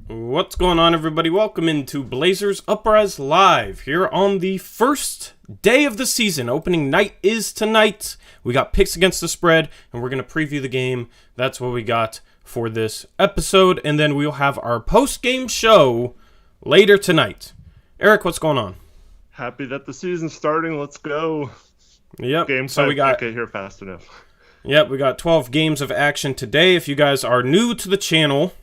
What's going on, everybody? Welcome into Blazers Uprise Live here on the first day of the season. Opening night is tonight. We got picks against the spread, and we're going to preview the game. That's what we got for this episode, and then we'll have our post-game show later tonight. Eric, what's going on? Happy that the season's starting. Let's go. Yep. Game so we got get here fast enough. Yep, we got 12 games of action today. If you guys are new to the channel,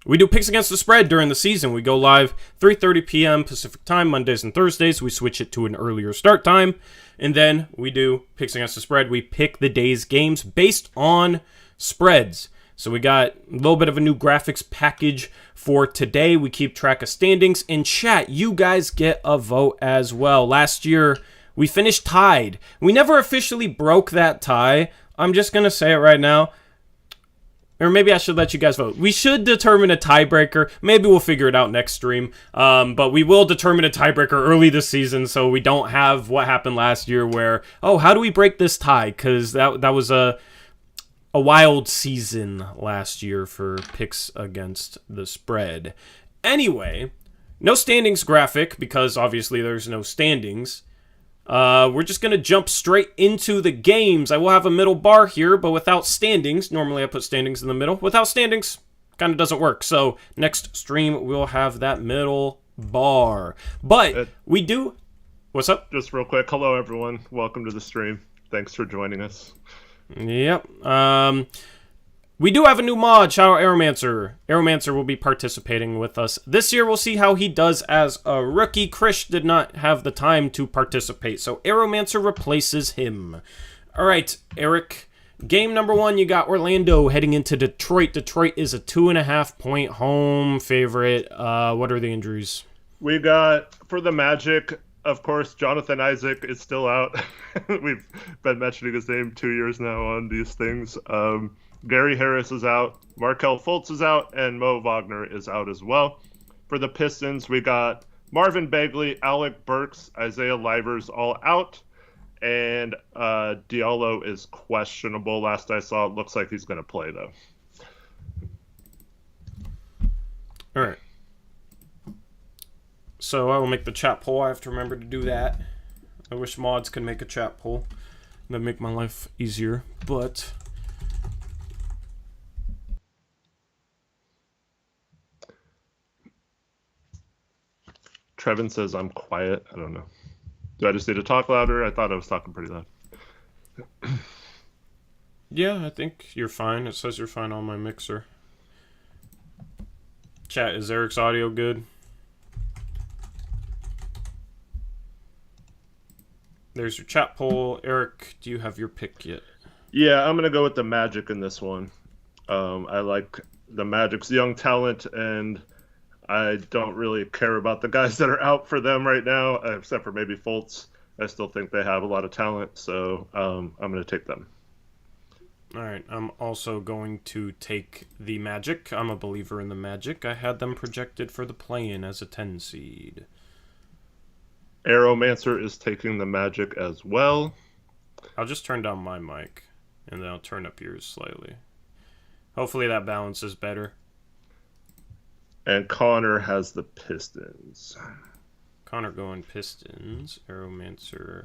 we do picks against the spread during the season. We go live 3:30 p.m. Pacific time, Mondays and Thursdays. We switch it to an earlier start time, and then we do picks against the spread. We pick the day's games based on spreads. So we got a little bit of a new graphics package for today. We keep track of standings. In chat, you guys get a vote as well. Last year, we finished tied. We never officially broke that tie. I'm just going to say it right now. Or maybe I should let you guys vote. We should determine a tiebreaker. Maybe we'll figure it out next stream. But we will determine a tiebreaker early this season so we don't have what happened last year where, oh, how do we break this tie? Because that was a wild season last year for picks against the spread. Anyway, no standings graphic because obviously there's no standings. We're just going to jump straight into the games. I will have a middle bar here, but without standings. Normally I put standings in the middle. Without standings, kind of doesn't work. So next stream, we'll have that middle bar. But we do... What's up? Just real quick. Hello, everyone. Welcome to the stream. Thanks for joining us. Yep. We do have a new mod. Shout out Aeromancer. Aeromancer will be participating with us this year. We'll see how he does as a rookie. Krish did not have the time to participate, so Aeromancer replaces him. All right, Eric. Game number one, you got Orlando heading into Detroit. Detroit is a 2.5-point home favorite. What are the injuries? We got, for the Magic, of course, Jonathan Isaac is still out. We've been mentioning his name 2 years now on these things. Gary Harris is out, Markelle Fultz is out, and Mo Wagner is out as well. For the Pistons, we got Marvin Bagley, Alec Burks, Isaiah Livers all out, and Diallo is questionable. Last I saw, it looks like he's going to play, though. All right. So I will make the chat poll. I have to remember to do that. I wish mods could make a chat poll. That'd make my life easier, but... Trevin says I'm quiet. I don't know. Do I just need to talk louder? I thought I was talking pretty loud. Yeah, I think you're fine. It says you're fine on my mixer. Chat, is Eric's audio good? There's your chat poll. Eric, do you have your pick yet? Yeah, I'm going to go with the Magic in this one. I like the Magic's young talent, and I don't really care about the guys that are out for them right now, except for maybe Fultz. I still think they have a lot of talent, so I'm going to take them. All right, I'm also going to take the Magic. I'm a believer in the Magic. I had them projected for the play-in as a 10 seed. Aeromancer is taking the Magic as well. I'll just turn down my mic, and then I'll turn up yours slightly. Hopefully that balance is better. And Connor has the Pistons. Connor going Pistons. Aeromancer.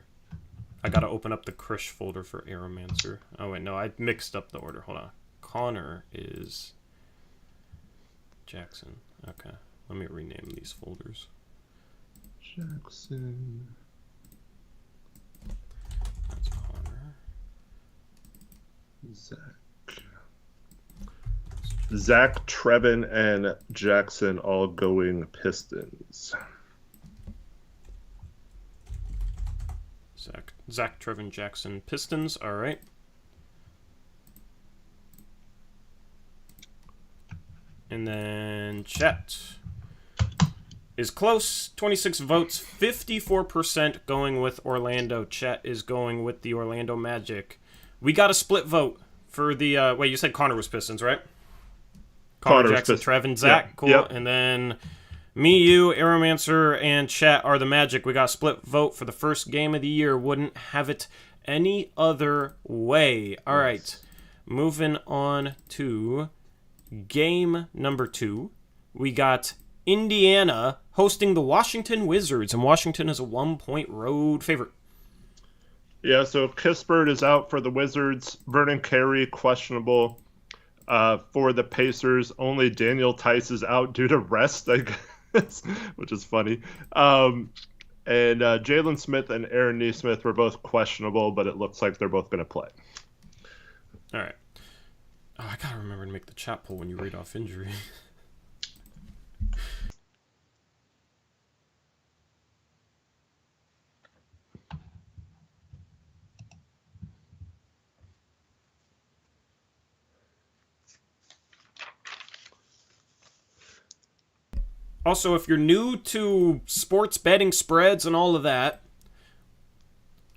I gotta open up the Krish folder for Aeromancer. Oh wait, no, I mixed up the order. Hold on. Connor is Jackson. Okay, let me rename these folders. Jackson. That's Connor. Zach, Trevin, and Jackson all going Pistons. Zach, Trevin, Jackson, Pistons. All right. And then chat is close. 26 votes, 54% going with Orlando. Chat is going with the Orlando Magic. We got a split vote for the... wait, you said Connor was Pistons, right? Connor, Jackson, Trevin, Zach. Yep. Cool. Yep. And then me, you, Aeromancer, and chat are the Magic. We got a split vote for the first game of the year. Wouldn't have it any other way. All right. Moving on to game number 2, we got Indiana hosting the Washington Wizards, and Washington is a 1-point road favorite. Yeah, so Kispert is out for the Wizards. Vernon Carey, questionable. For the Pacers, only Daniel Tice is out due to rest, I guess, which is funny. And Jalen Smith and Aaron Nesmith were both questionable, but it looks like they're both going to play. All right. Oh, I got to remember to make the chat poll when you read off injury. Also, if you're new to sports betting spreads and all of that,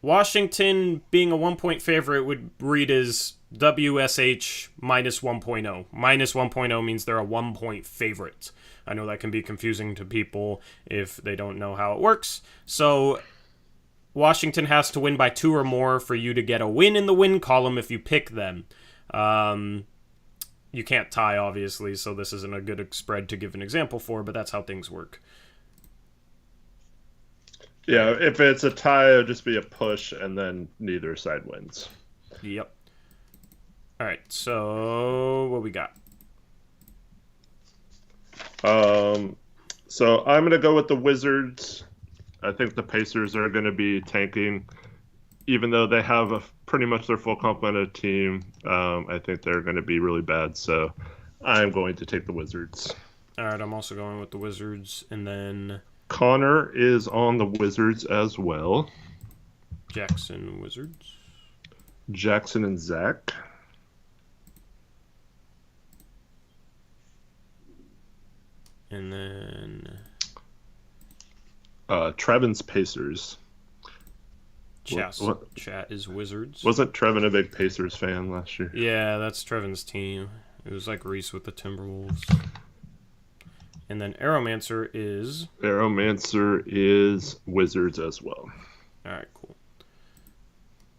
Washington being a 1-point favorite would read as WSH minus 1.0. Minus 1.0 means they're a 1-point favorite. I know that can be confusing to people if they don't know how it works. So Washington has to win by 2 or more for you to get a win in the win column if you pick them. You can't tie, obviously, so this isn't a good spread to give an example for, but that's how things work. Yeah, if it's a tie, it'll just be a push, and then neither side wins. Yep. All right, so what we got? So I'm going to go with the Wizards. I think the Pacers are going to be tanking. Even though they have pretty much their full complement of team, I think they're going to be really bad. So I'm going to take the Wizards. All right, I'm also going with the Wizards. And then Connor is on the Wizards as well. Jackson, Wizards. Jackson and Zach. And then Trevin's Pacers. Chat is Wizards. Wasn't Trevin a big Pacers fan last year? Yeah, that's Trevin's team. It was like Reese with the Timberwolves. And then Aeromancer is Wizards as well. All right, cool.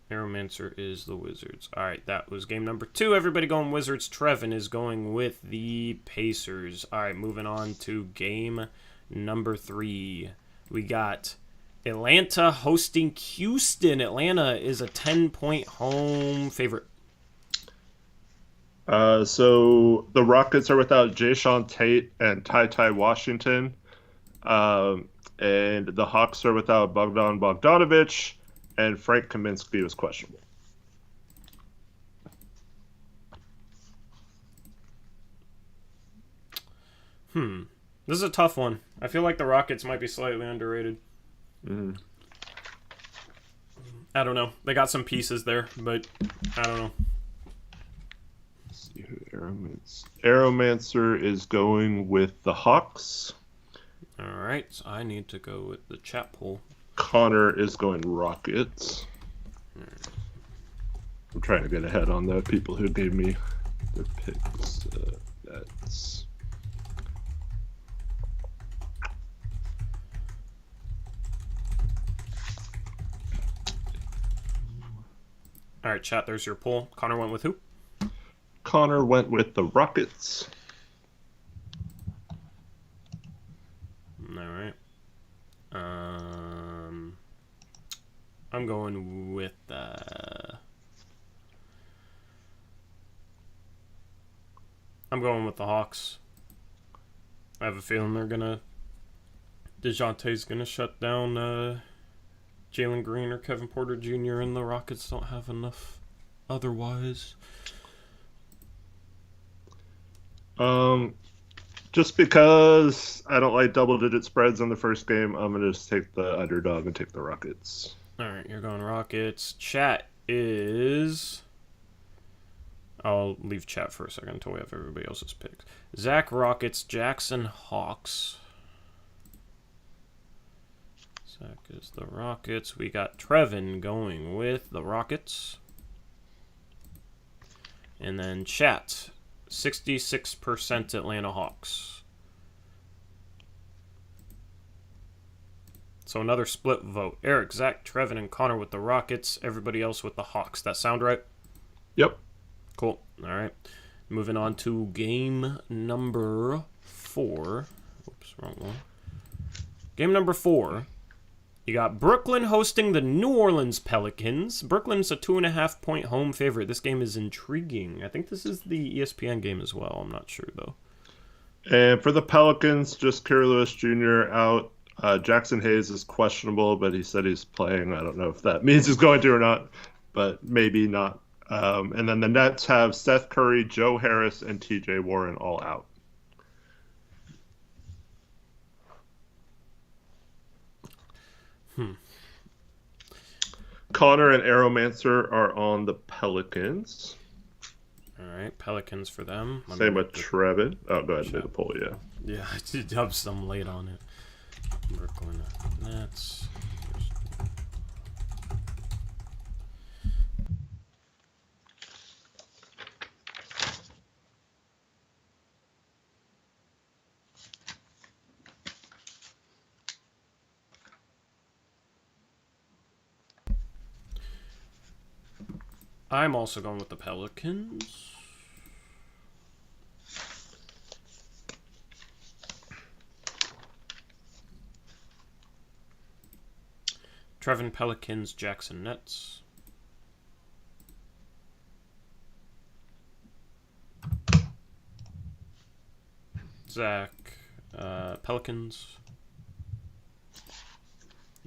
Aeromancer is the Wizards. All right, that was game number 2. Everybody going Wizards. Trevin is going with the Pacers. All right, moving on to game number 3. We got Atlanta hosting Houston. Atlanta is a 10-point home favorite. So the Rockets are without Jayshawn Tate and Ty Washington. And the Hawks are without Bogdan Bogdanovic, and Frank Kaminsky was questionable. This is a tough one. I feel like the Rockets might be slightly underrated. Mm-hmm. I don't know. They got some pieces there, but I don't know. Let's see who Aeromancer is going with the Hawks. All right, so I need to go with the chat poll. Connor is going Rockets. I'm trying to get ahead on the people who gave me their picks. That's... All right, chat, there's your poll. Connor went with who? Connor went with the Rockets. All right. I'm going with the Hawks. I have a feeling DeJounte's gonna shut down Jalen Green or Kevin Porter Jr. and the Rockets don't have enough otherwise. Just because I don't like double-digit spreads on the first game, I'm going to just take the underdog and take the Rockets. All right, you're going Rockets. Chat is... I'll leave chat for a second until we have everybody else's picks. Zach Rockets, Jackson Hawks. Zach is the Rockets. We got Trevin going with the Rockets. And then chat, 66% Atlanta Hawks. So another split vote. Eric, Zach, Trevin, and Connor with the Rockets. Everybody else with the Hawks. That sound right? Yep. Cool. All right. Moving on to game number 4. Oops, wrong one. Game number 4. You got Brooklyn hosting the New Orleans Pelicans. Brooklyn's a 2.5-point home favorite. This game is intriguing. I think this is the ESPN game as well. I'm not sure, though. And for the Pelicans, just Kerry Lewis Jr. out. Jackson Hayes is questionable, but he said he's playing. I don't know if that means he's going to or not, but maybe not. And then the Nets have Seth Curry, Joe Harris, and TJ Warren all out. Connor and Aeromancer are on the Pelicans. All right, Pelicans for them. Same with Trevin. Oh, go ahead and do the poll, yeah. Yeah, I'm late on it. Brooklyn Nets. I'm also going with the Pelicans. Trevin Pelicans, Jackson Nets. Zach, Pelicans.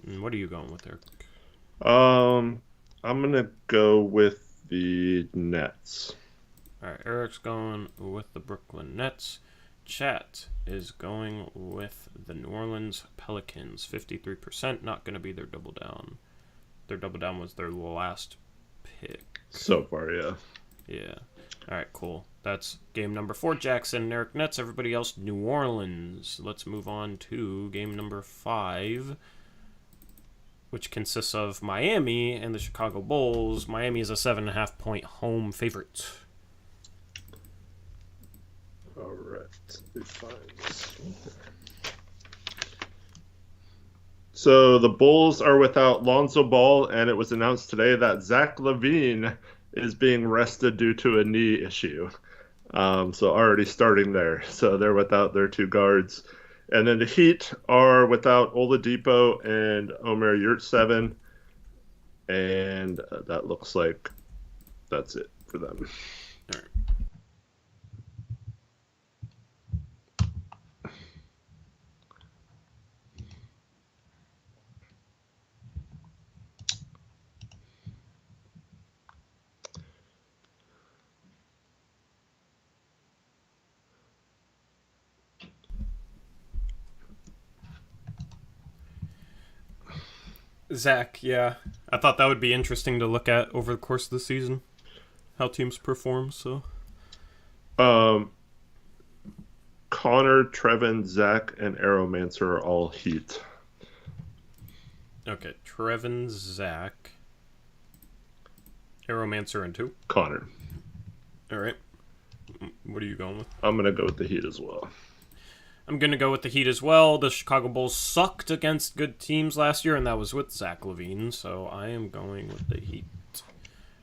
And what are you going with, Eric? I'm gonna go with the Nets. All right, Eric's going with the Brooklyn Nets. Chat is going with the New Orleans Pelicans. 53%, not going to be their double down. Their double down was their last pick. So far, yeah. Yeah. All right, cool. That's game number 4, Jackson and Eric Nets. Everybody else, New Orleans. Let's move on to game number 5, which consists of Miami and the Chicago Bulls. Miami is a 7.5-point home favorite. All right. Let's find this. So the Bulls are without Lonzo Ball, and it was announced today that Zach LaVine is being rested due to a knee issue. So already starting there. So they're without their 2 guards. And then the Heat are without Oladipo and Omer Yurtseven. And that looks like that's it for them. All right. Zach, yeah. I thought that would be interesting to look at over the course of the season, how teams perform, so. Connor, Trevin, Zach, and Aeromancer are all Heat. Okay, Trevin, Zach, Aeromancer, and 2? Connor. All right. What are you going with? I'm going to go with the Heat as well. I'm going to go with the Heat as well. The Chicago Bulls sucked against good teams last year, and that was with Zach LaVine, so I am going with the Heat.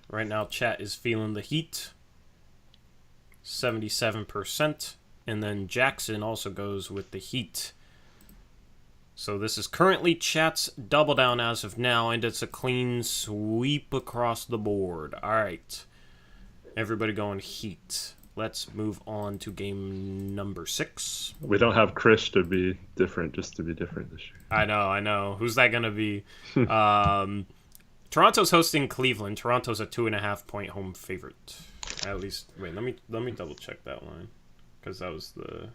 Right now, chat is feeling the Heat. 77%. And then Jackson also goes with the Heat. So this is currently chat's double down as of now, and it's a clean sweep across the board. All right. Everybody going Heat. Let's move on to game number 6. We don't have Chris to be different, just to be different this year. I know. Who's that going to be? Toronto's hosting Cleveland. Toronto's a 2.5-point home favorite. At least, wait, let me double check that line, because that was the.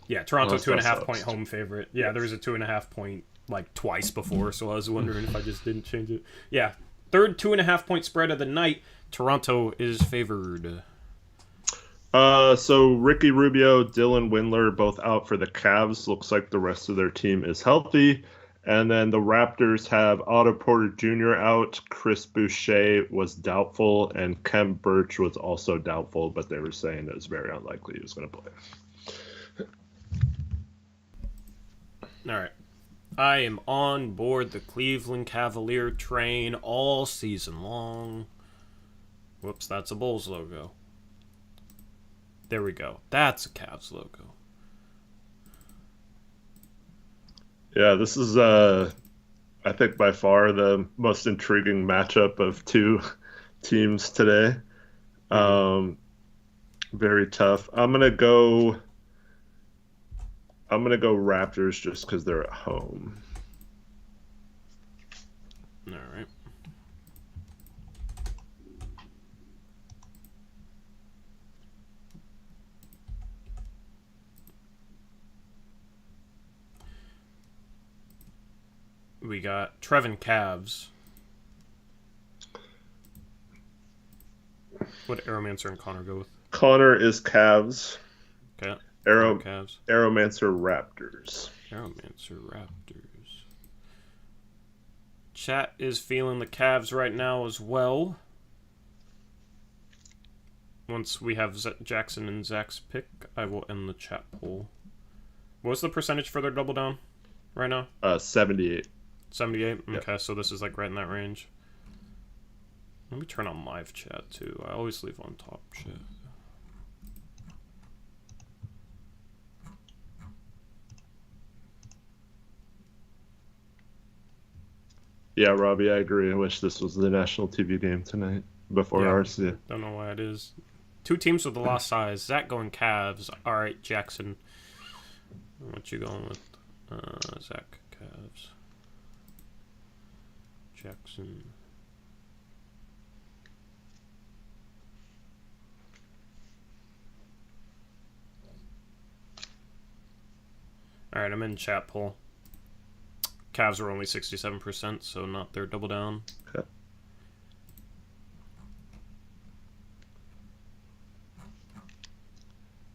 Yeah, Toronto 2.5-point home favorite. Yeah, there was a 2.5-point like twice before, so I was wondering if I just didn't change it. Yeah, third 2.5-point spread of the night. Toronto is favored. So Ricky Rubio, Dylan Windler, both out for the Cavs. Looks like the rest of their team is healthy. And then the Raptors have Otto Porter Jr. out. Chris Boucher was doubtful, and Kem Birch was also doubtful, but they were saying it was very unlikely he was going to play. All right. I am on board the Cleveland Cavalier train all season long. Whoops, that's a Bulls logo. There we go. That's a Cavs logo. Yeah, this is I think by far the most intriguing matchup of two teams today. Very tough. I'm gonna go Raptors just because they're at home. All right. We got Trevin Cavs. What Aeromancer and Connor go with? Connor is Cavs. Okay. Aeromancer Raptors. Aeromancer Raptors. Chat is feeling the Cavs right now as well. Once we have Jackson and Zach's pick, I will end the chat poll. What's the percentage for their double down right now? 78. 78? Yep. Okay, so this is like right in that range. Let me turn on live chat too. I always leave on top chat. Yeah, Robbie, I agree. I wish this was the national TV game tonight before ours. Yeah. Don't know why it is. Two teams with a lot of size. Zach going Cavs. All right, Jackson. What you going with? Zach, Cavs. Jackson. All right, I'm in chat poll. Cavs are only 67%, so not their double down. Okay.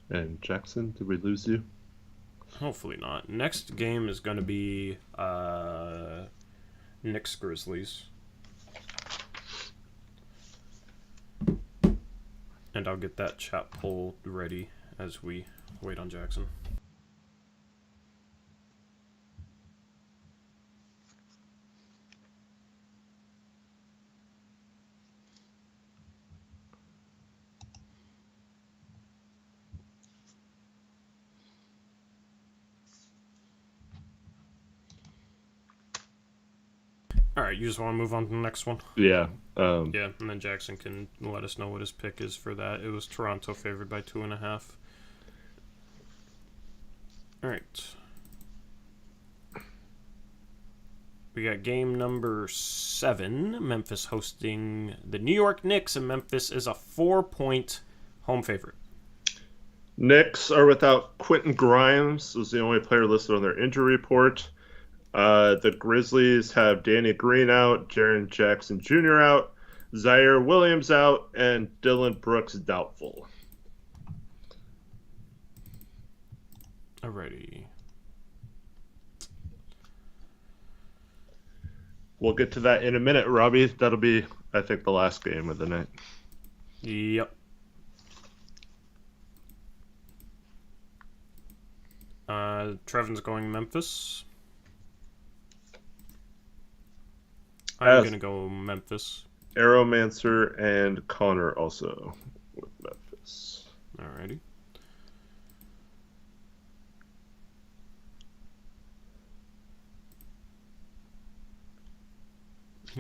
And Jackson, did we lose you? Hopefully not. Next game is going to be Knicks Grizzlies. And I'll get that chat poll ready as we wait on Jackson. All right, you just want to move on to the next one? Yeah. Yeah, and then Jackson can let us know what his pick is for that. It was Toronto favored by 2.5. All right. We got game number 7. Memphis hosting the New York Knicks, and Memphis is a 4-point home favorite. Knicks are without Quentin Grimes, who's the only player listed on their injury report. The Grizzlies have Danny Green out, Jaren Jackson Jr. out, Zaire Williams out, and Dillon Brooks doubtful. Alrighty. We'll get to that in a minute, Robbie. That'll be, I think, the last game of the night. Yep. Trevin's going Memphis. I'm going to go Memphis. Aeromancer and Connor also with Memphis. Alrighty.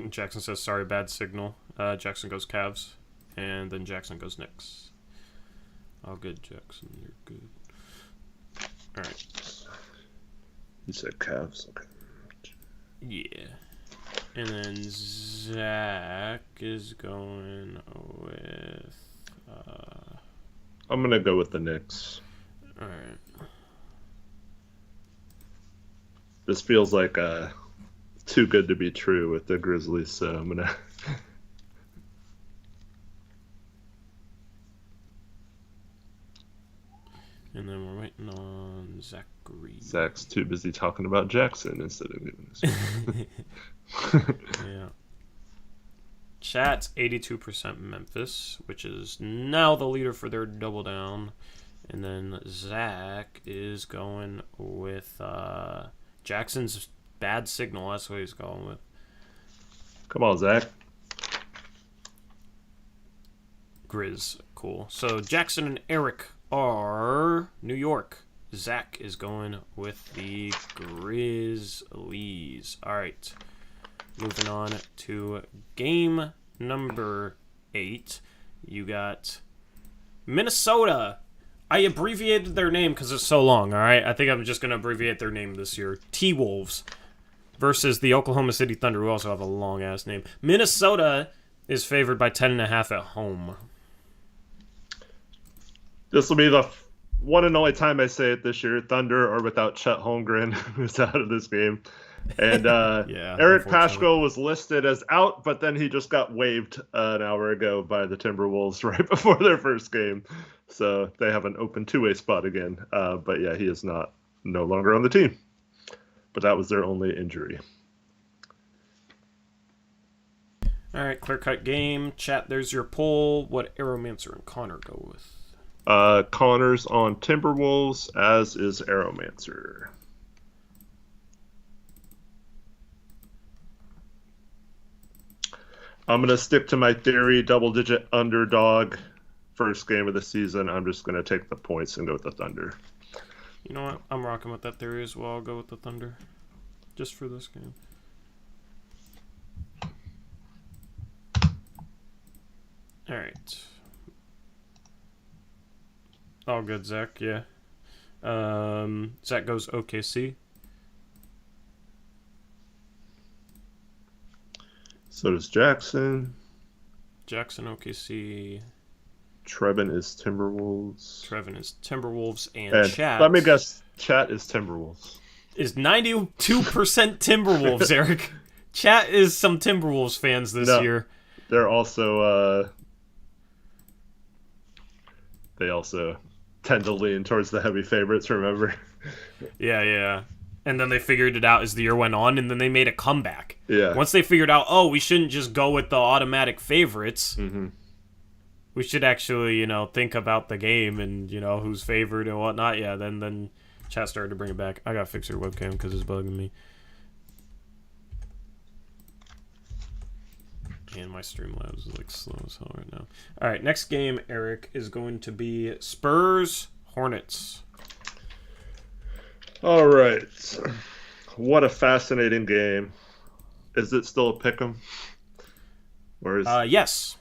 Jackson says, sorry, bad signal. Jackson goes Cavs. And then Jackson goes Knicks. All good, Jackson. You're good. Alright. You said Cavs. Okay. Yeah. And then Zach is going with... I'm going to go with the Knicks. Alright. This feels like too good to be true with the Grizzlies, so I'm going to... And then we're waiting on Zachary. Zach's too busy talking about Jackson instead of giving us. Yeah. Chat's 82% Memphis, which is now the leader for their double down. And then Zach is going with Jackson's bad signal. That's what he's going with. Come on, Zach. Grizz. Cool. So Jackson and Eric are New York. Zach is going with the Grizzlies. All right. Moving on to game number 8. You got Minnesota. I abbreviated their name because it's so long, all right? I think I'm just going to abbreviate their name this year. T-Wolves versus the Oklahoma City Thunder, who also have a long-ass name. Minnesota is favored by 10.5 at home. This will be the one and only time I say it this year. Thunder are without Chet Holmgren, who's out of this game. And Eric Paschal was listed as out, but then he just got waived an hour ago by the Timberwolves right before their first game. So they have an open two-way spot again. But yeah, he is no longer on the team. But that was their only injury. All right, clear-cut game. Chat, there's your poll. What Aeromancer and Connor go with? Connor's on Timberwolves, as is Aeromancer. I'm going to stick to my theory, double-digit underdog, first game of the season. I'm just going to take the points and go with the Thunder. You know what? I'm rocking with that theory as well. I'll go with the Thunder. Just for this game. All right. All good, Zach. Yeah. Zach goes OKC. So does Jackson. Jackson, OKC. Trevin is Timberwolves. Trevin is Timberwolves. And Chat. Let me guess, Chat is Timberwolves. Is 92% Timberwolves, Eric. Chat is some Timberwolves fans this year. They're also... they also tend to lean towards the heavy favorites, remember? Yeah. And then they figured it out as the year went on, and then they made a comeback. Yeah. Once they figured out, we shouldn't just go with the automatic favorites. Mm-hmm. We should actually, think about the game and, who's favored and whatnot. Yeah, then chat started to bring it back. I got to fix your webcam because it's bugging me. And my Streamlabs is slow as hell right now. All right, next game, Eric, is going to be Spurs Hornets. All right. What a fascinating game. Is it still a pick'em? Or is yes.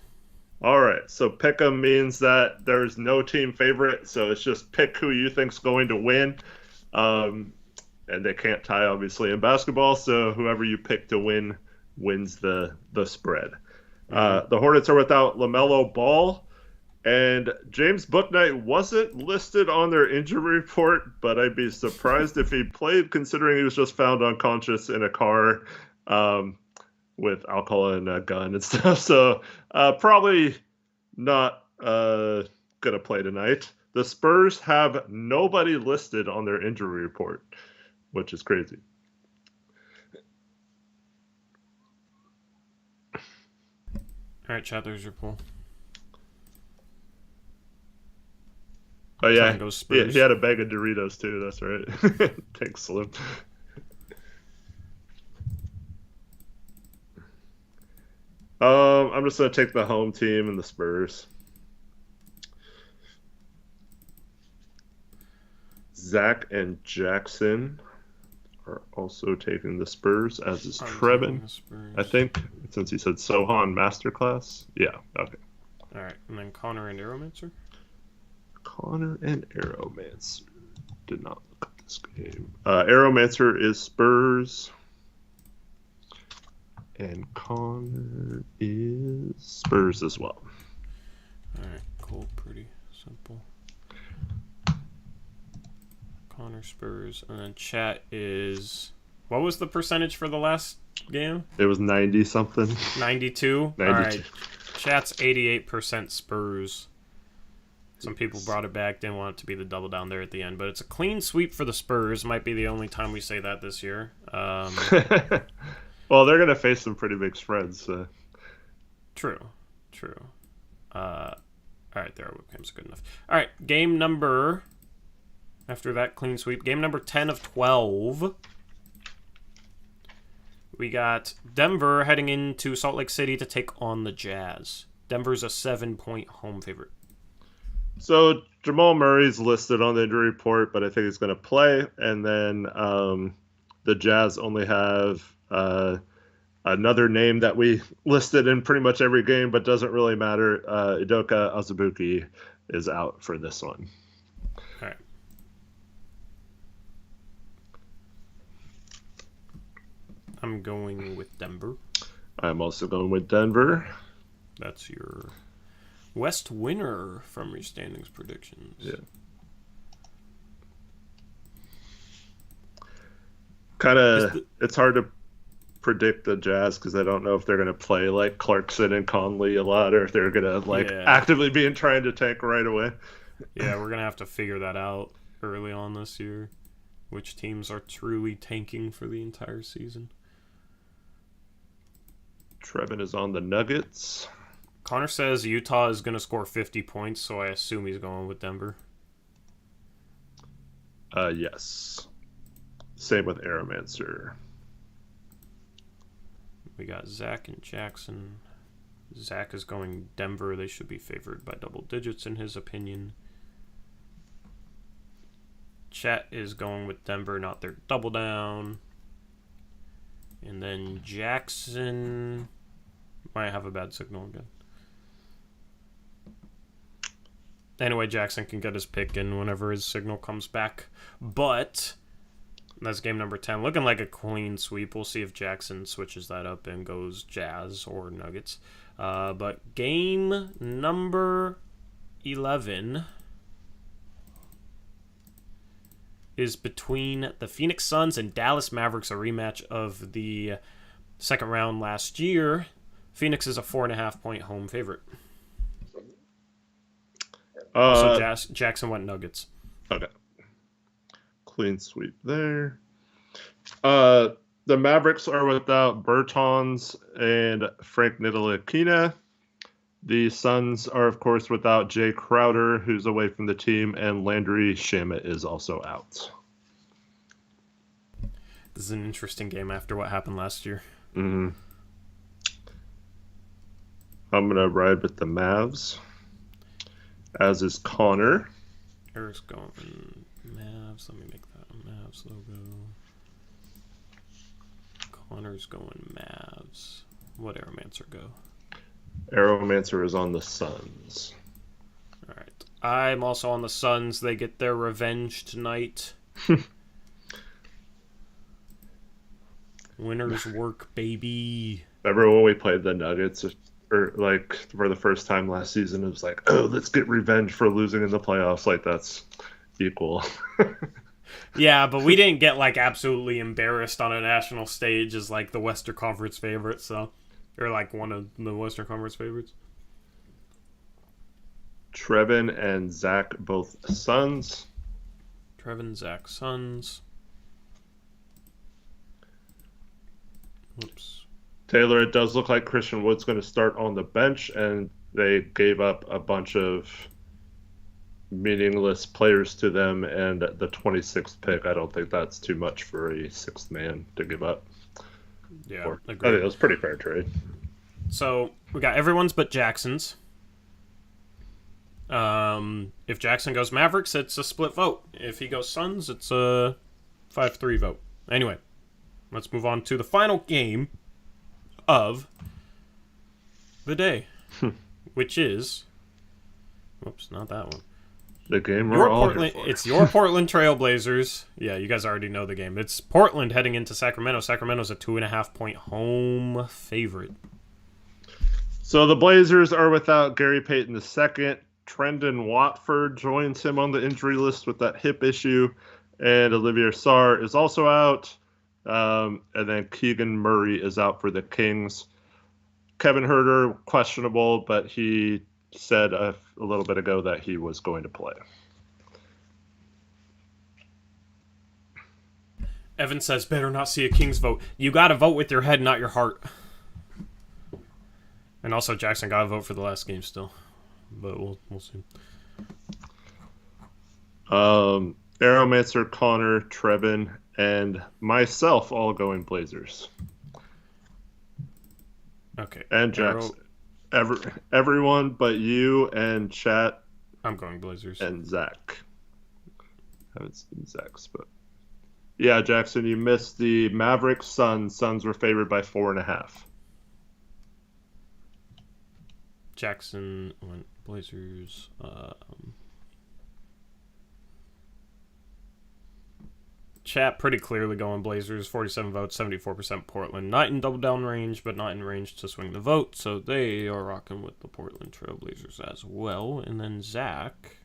All right. So pick'em means that there's no team favorite, so it's just pick who you think's going to win. And they can't tie, obviously, in basketball, so whoever you pick to win wins the spread. The Hornets are without LaMelo Ball, and James Bouknight wasn't listed on their injury report, but I'd be surprised if he played, considering he was just found unconscious in a car with alcohol and a gun and stuff. So probably not going to play tonight. The Spurs have nobody listed on their injury report, which is crazy. All right, chat, there's your poll. Oh, yeah. He had a bag of Doritos, too. That's right. Thanks, Slim. I'm just going to take the home team and the Spurs. Zach and Jackson are also taking the Spurs, as is Trevin, I think, since he said Sohan Masterclass. Yeah, okay. All right, and then Connor and Aeromancer? Connor and Aeromancer. Did not look at this game. Aeromancer is Spurs. And Connor is Spurs as well. All right, cool. Pretty simple. Connor Spurs. And then chat is... What was the percentage for the last game? It was 90-something. 92? 92. All right. Chat's 88% Spurs. Some people brought it back, didn't want it to be the double down there at the end. But it's a clean sweep for the Spurs. Might be the only time we say that this year. Well, they're going to face some pretty big spreads. So. True. All right, there, our webcam's good enough. All right, game number... After that clean sweep, game number 10 of 12. We got Denver heading into Salt Lake City to take on the Jazz. Denver's a 7-point home favorite. So Jamal Murray's listed on the injury report, but I think he's going to play. And then the Jazz only have another name that we listed in pretty much every game, but doesn't really matter. Udoka Azubuike is out for this one. All right. I'm going with Denver. I'm also going with Denver. That's your West winner from your standings predictions. Yeah. Kind of, it's hard to predict the Jazz because I don't know if they're going to play like Clarkson and Conley a lot, or if they're going to actively be trying to tank right away. Yeah, we're going to have to figure that out early on this year. Which teams are truly tanking for the entire season. Trevin is on the Nuggets. Connor says Utah is going to score 50 points, so I assume he's going with Denver. Yes. Same with Aeromancer. We got Zach and Jackson. Zach is going Denver. They should be favored by double digits in his opinion. Chat is going with Denver, not their double down. And then Jackson might have a bad signal again. Anyway, Jackson can get his pick in whenever his signal comes back. But that's game number 10. Looking like a clean sweep. We'll see if Jackson switches that up and goes Jazz or Nuggets. But game number 11 is between the Phoenix Suns and Dallas Mavericks, a rematch of the second round last year. Phoenix is a 4.5-point home favorite. So Jackson went Nuggets. Okay. Clean sweep there. The Mavericks are without Bertans and Frank Ntilikina. The Suns are, of course, without Jay Crowder, who's away from the team, and Landry Shamet is also out. This is an interesting game after what happened last year. Mm-hmm. I'm going to ride with the Mavs, as is Connor. Eric's going Mavs. Let me make that a Mavs logo. Connor's going Mavs. What Aeromancer go? Aeromancer is on the Suns. All right. I'm also on the Suns. They get their revenge tonight. Winners work, baby. Remember when we played the Nuggets, or like for the first time last season? It was like, oh, let's get revenge for losing in the playoffs. Like that's equal. Yeah, but we didn't get like absolutely embarrassed on a national stage as like the Western Conference favorite, so. Or like one of the Western Conference favorites. Trevin and Zach both Suns. Trevin, Zach, Suns. Whoops. Taylor, it does look like Christian Wood's going to start on the bench, and they gave up a bunch of meaningless players to them, and the 26th pick, I don't think that's too much for a sixth man to give up. Yeah, I think it was a pretty fair trade. So we got everyone's but Jackson's. If Jackson goes Mavericks, it's a split vote. If he goes Suns, it's a 5-3 vote. Anyway, let's move on to the final game of the day, which is... Whoops, not that one. The game we're all here for. It's your Portland Trailblazers. Yeah, you guys already know the game. It's Portland heading into Sacramento. Sacramento's a 2.5-point home favorite. So the Blazers are without Gary Payton II. Trendon Watford joins him on the injury list with that hip issue. And Olivier Sarr is also out. And then Keegan Murray is out for the Kings. Kevin Huerter, questionable, but he said a little bit ago that he was going to play. Evan says, better not see a Kings vote. You got to vote with your head, not your heart. And also, Jackson got to vote for the last game still. But we'll see. Aeromancer, Connor, Trevin, and myself all going Blazers. Okay. And Jackson. Everyone but you and chat I'm going Blazers. and Zach. Haven't seen Zach's, but yeah, Jackson, you missed the Mavericks Suns. Suns were favored by 4.5. Jackson went Blazers. Chat pretty clearly going Blazers. 47 votes, 74% Portland. Not in double down range, but not in range to swing the vote. So they are rocking with the Portland Trailblazers as well. And then Zach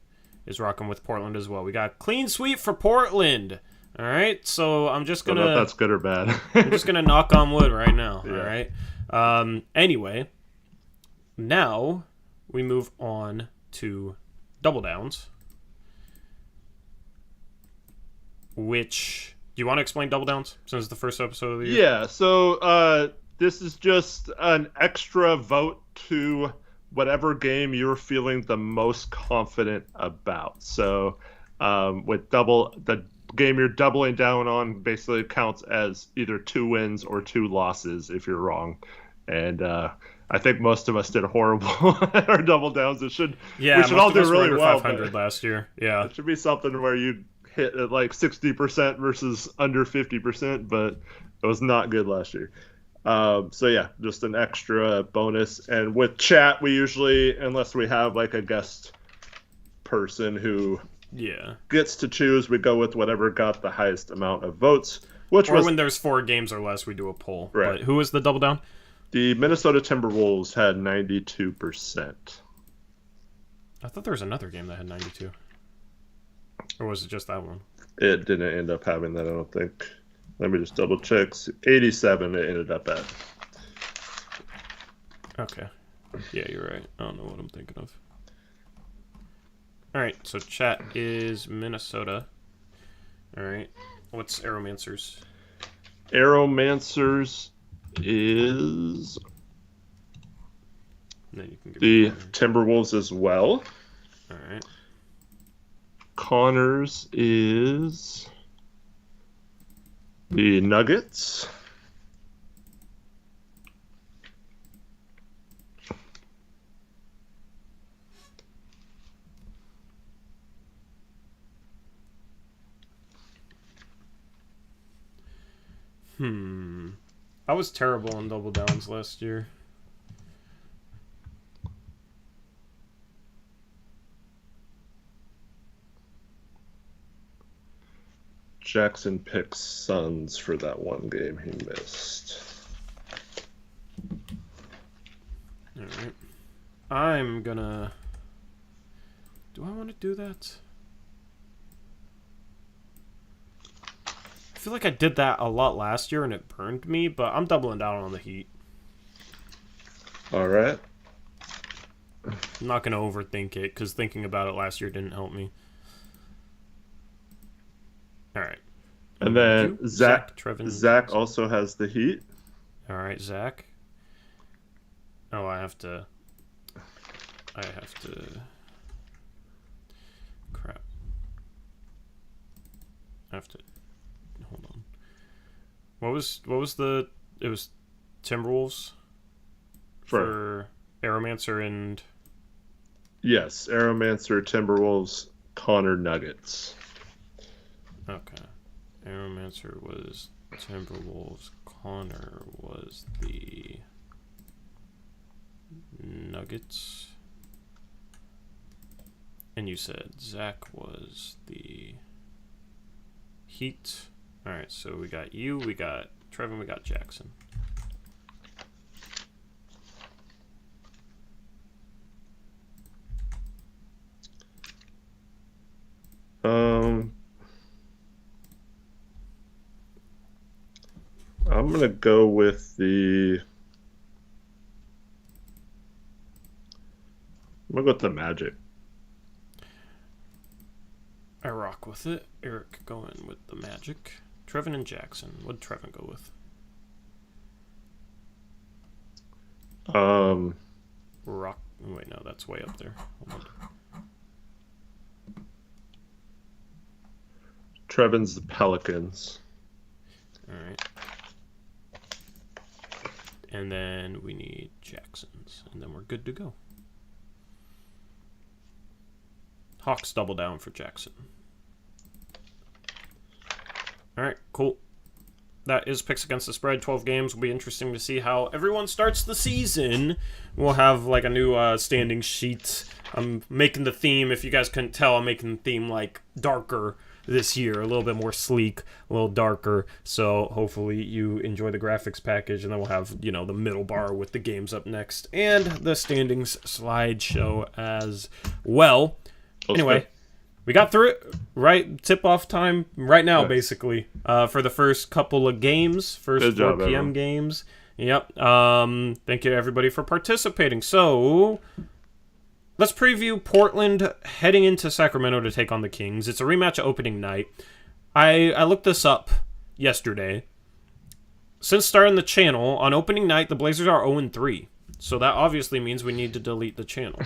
is rocking with Portland as well. We got clean sweep for Portland. All right, so I'm just gonna. I don't know if that's good or bad. I'm just gonna knock on wood right now. Yeah. All right. Anyway, now we move on to double downs. Which, do you want to explain double downs since it's the first episode of the year? Yeah, so this is just an extra vote to whatever game you're feeling the most confident about. So with the game you're doubling down on basically counts as either 2 wins or 2 losses if you're wrong. And I think most of us did horrible at our double downs. We should all do really well. 500 last year. Yeah. It should be something where you hit at like 60% versus under 50%, but it was not good last year. So yeah, just an extra bonus. And with chat, we usually, unless we have like a guest person who gets to choose, we go with whatever got the highest amount of votes. When there's 4 games or less, we do a poll. Right. But who was the double down? The Minnesota Timberwolves had 92%. I thought there was another game that had 92. Or was it just that one? It didn't end up having that, I don't think. Let me just double check. 87 it ended up at. Okay. Yeah, you're right. I don't know what I'm thinking of. Alright, so chat is Minnesota. Alright. What's Aeromancer's? Aeromancer's is Then you can give the Timberwolves as well. Alright. Connor's is the Nuggets. I was terrible on double downs last year. Jackson picks Suns for that one game he missed. Alright. I'm gonna... Do I want to do that? I feel like I did that a lot last year and it burned me, but I'm doubling down on the Heat. Alright. I'm not gonna overthink it, because thinking about it last year didn't help me. Alright. And then Zach Trevin, also has the Heat. Alright, Zach. Oh, I have to... Crap. I have to... Hold on. What was the... It was Timberwolves? For Aeromancer and... Yes, Aeromancer, Timberwolves, Connor, Nuggets. Okay. Aeromancer was Timberwolves. Connor was the Nuggets. And you said Zach was the Heat. Alright, so we got you, we got Trevin, we got Jackson. I'm gonna go with the Magic. I rock with it. Eric going with the Magic. Trevin and Jackson. What'd Trevin go with? Rock. Wait, no, that's way up there. Hold on. Trevin's the Pelicans. Alright. And then we need Jackson's. And then we're good to go. Hawks double down for Jackson. All right, cool. That is picks against the spread. 12 games. Will be interesting to see how everyone starts the season. We'll have like a new standing sheet. I'm making the theme. If you guys couldn't tell, I'm making the theme like darker this year, a little bit more sleek, a little darker. So hopefully you enjoy the graphics package, and then we'll have the middle bar with the games up next and the standings slideshow as well. Anyway. We got through it, right? Tip-off time right now, basically, for the first couple of games, first 4 p.m. everyone. games. Yep. Thank you to everybody for participating. So, let's preview Portland heading into Sacramento to take on the Kings. It's a rematch opening night. I looked this up yesterday. Since starting the channel, on opening night, the Blazers are 0-3. So that obviously means we need to delete the channel.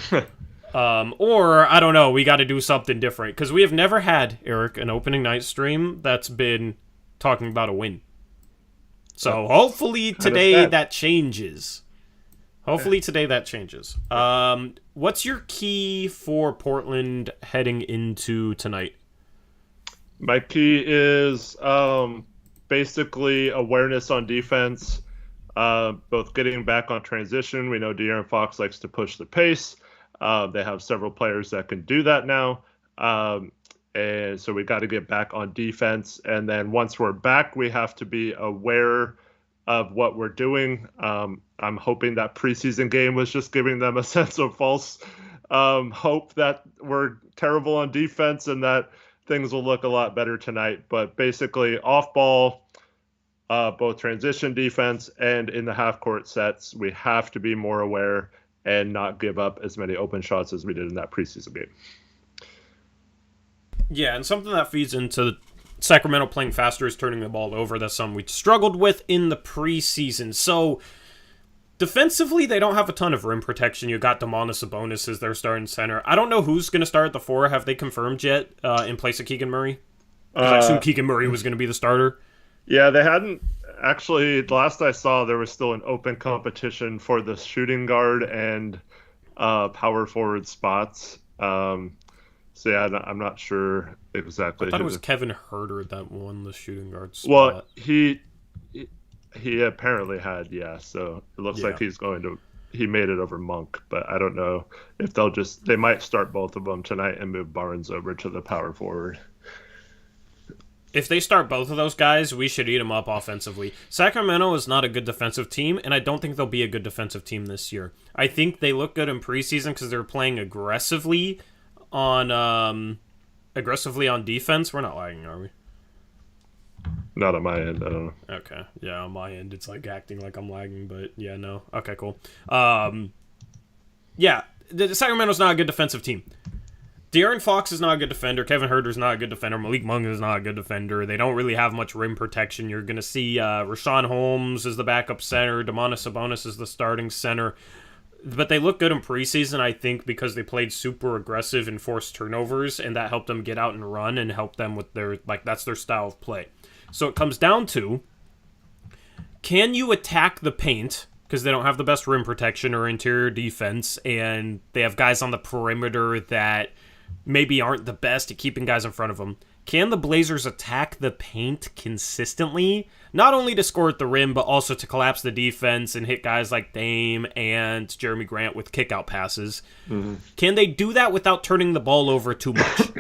Or, I don't know, we got to do something different. Because we have never had, Eric, an opening night stream that's been talking about a win. So, hopefully today that changes. Hopefully today that changes. What's your key for Portland heading into tonight? My key is basically awareness on defense, both getting back on transition. We know De'Aaron Fox likes to push the pace. They have several players that can do that now. And so we got to get back on defense. And then once we're back, we have to be aware of what we're doing. I'm hoping that preseason game was just giving them a sense of false hope that we're terrible on defense and that things will look a lot better tonight. But basically off ball, both transition defense and in the half court sets, we have to be more aware and not give up as many open shots as we did in that preseason game. Yeah, and something that feeds into Sacramento playing faster is turning the ball over. That's something we struggled with in the preseason. So, defensively, they don't have a ton of rim protection. You got Domantas Sabonis as their starting center. I don't know who's going to start at the 4. Have they confirmed yet in place of Keegan Murray? I assume Keegan Murray was going to be the starter. Yeah, they hadn't. Actually, the last I saw, there was still an open competition for the shooting guard and power forward spots. So, yeah, I'm not sure exactly. I thought it was Kevin Huerter that won the shooting guard spot. Well, he apparently had, yeah. So it looks like he made it over Monk, but I don't know if they might start both of them tonight and move Barnes over to the power forward. If they start both of those guys, we should eat them up offensively. Sacramento is not a good defensive team, and I don't think they'll be a good defensive team this year. I think they look good in preseason because they're playing aggressively on defense. We're not lagging, are we? Not on my end, I don't know. Okay, yeah, on my end, it's like acting like I'm lagging, but yeah, no. Okay, cool. Yeah, the Sacramento's not a good defensive team. De'Aaron Fox is not a good defender. Kevin Huerter's not a good defender. Malik Monk is not a good defender. They don't really have much rim protection. You're going to see Rashawn Holmes as the backup center. Domantas Sabonis is the starting center. But they look good in preseason, I think, because they played super aggressive and forced turnovers, and that helped them get out and run and help them with their, that's their style of play. So it comes down to, can you attack the paint? Because they don't have the best rim protection or interior defense, and they have guys on the perimeter that maybe aren't the best at keeping guys in front of them. Can the Blazers attack the paint consistently? Not only to score at the rim, but also to collapse the defense and hit guys like Dame and Jeremy Grant with kick-out passes. Mm-hmm. Can they do that without turning the ball over too much?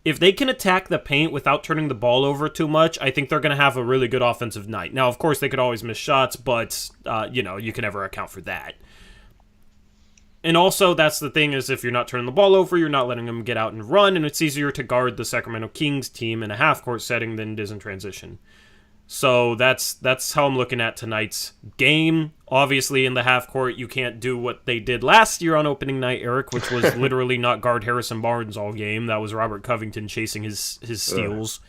If they can attack the paint without turning the ball over too much, I think they're going to have a really good offensive night. Now, of course, they could always miss shots, but, you can never account for that. And also, that's the thing, is if you're not turning the ball over, you're not letting them get out and run, and it's easier to guard the Sacramento Kings team in a half-court setting than it is in transition. So that's how I'm looking at tonight's game. Obviously, in the half-court, you can't do what they did last year on opening night, Eric, which was literally not guard Harrison Barnes all game. That was Robert Covington chasing his steals.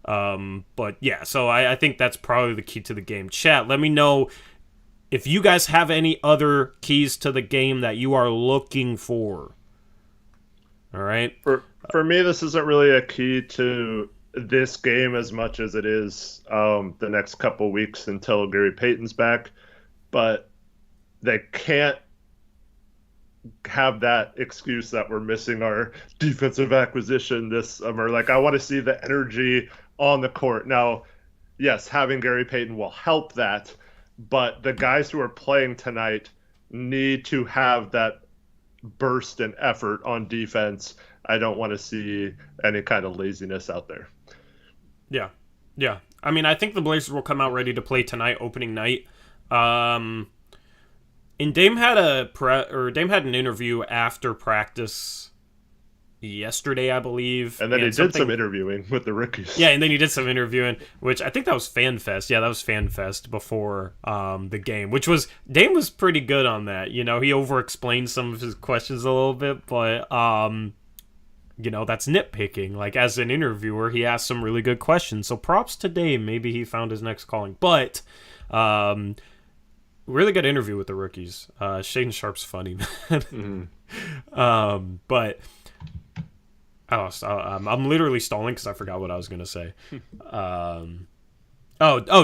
But yeah, so I think that's probably the key to the game. Chat, let me know if you guys have any other keys to the game that you are looking for. All right? For me, this isn't really a key to this game as much as it is the next couple weeks until Gary Payton's back. but they can't have that excuse that we're missing our defensive acquisition this summer. Like, I want to see the energy on the court. Now, yes, having Gary Payton will help that, but the guys who are playing tonight need to have that burst and effort on defense. I don't want to see any kind of laziness out there. Yeah. Yeah. I mean, I think the Blazers will come out ready to play tonight, opening night. And Dame had an interview after practice yesterday, I believe. And then he did some interviewing with the rookies. Yeah, and then he did some interviewing, which I think that was FanFest. Yeah, that was FanFest before the game, which was, Dame was pretty good on that. You know, he over-explained some of his questions a little bit, but, you know, that's nitpicking. Like, as an interviewer, he asked some really good questions. So props to Dame. Maybe he found his next calling. But, really good interview with the rookies. Shaden Sharp's funny, man. But I'm literally stalling because I forgot what I was gonna say.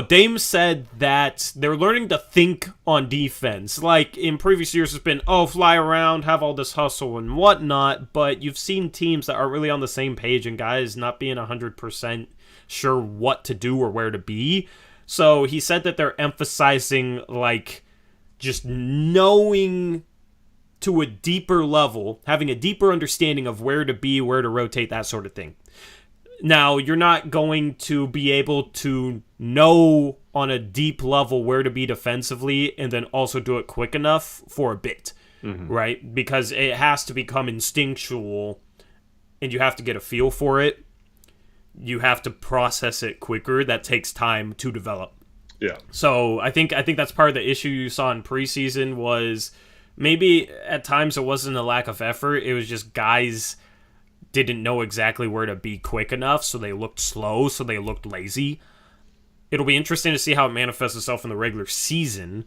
Dame said that they're learning to think on defense. Like in previous years, it's been fly around, have all this hustle and whatnot. But you've seen teams that aren't really on the same page and guys not being 100% sure what to do or where to be. So he said that they're emphasizing, like, just knowing to a deeper level, having a deeper understanding of where to be, where to rotate, that sort of thing. Now, you're not going to be able to know on a deep level where to be defensively and then also do it quick enough for a bit, right? Because it has to become instinctual and you have to get a feel for it. You have to process it quicker. That takes time to develop. Yeah. So I think that's part of the issue you saw in preseason was maybe at times it wasn't a lack of effort. It was just guys didn't know exactly where to be quick enough, so they looked slow, so they looked lazy. It'll be interesting to see how it manifests itself in the regular season,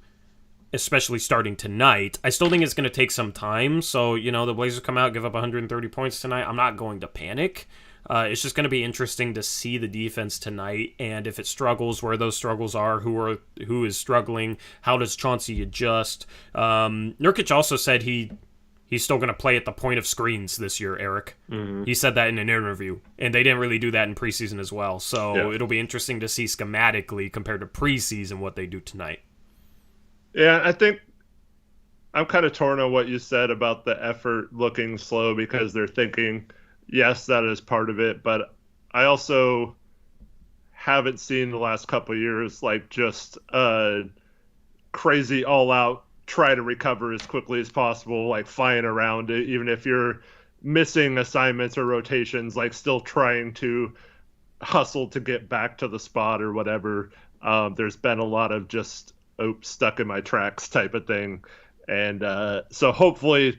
especially starting tonight. I still think it's going to take some time. So, you know, the Blazers come out, give up 130 points tonight. I'm not going to panic. It's just going to be interesting to see the defense tonight, and if it struggles, where those struggles are, who is struggling, how does Chauncey adjust. Nurkic also said he's still going to play at the point of screens this year, Eric. He said that in an interview, and they didn't really do that in preseason as well. So It'll be interesting to see schematically compared to preseason what they do tonight. Yeah, I think I'm kind of torn on what you said about the effort looking slow because they're thinking, yes, that is part of it, but I also haven't seen the last couple of years like just crazy all-out try to recover as quickly as possible, like flying around it, even if you're missing assignments or rotations, like still trying to hustle to get back to the spot or whatever. There's been a lot of just, stuck in my tracks type of thing. And so hopefully,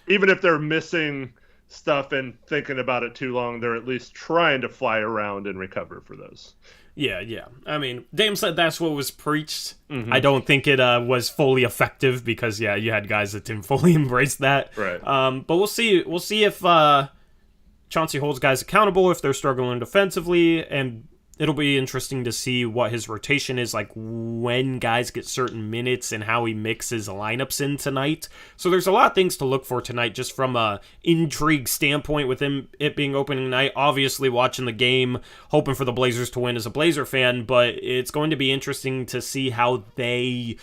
even if they're missing stuff and thinking about it too long, they're at least trying to fly around and recover for those. Yeah. I mean, Dame said that's what was preached. I don't think it was fully effective because, you had guys that didn't fully embrace that. Right. But we'll see. We'll see if Chauncey holds guys accountable if they're struggling defensively, and it'll be interesting to see what his rotation is like when guys get certain minutes and how he mixes lineups in tonight. So there's a lot of things to look for tonight just from a intrigue standpoint with it being opening night. Obviously watching the game, hoping for the Blazers to win as a Blazer fan, but it's going to be interesting to see how they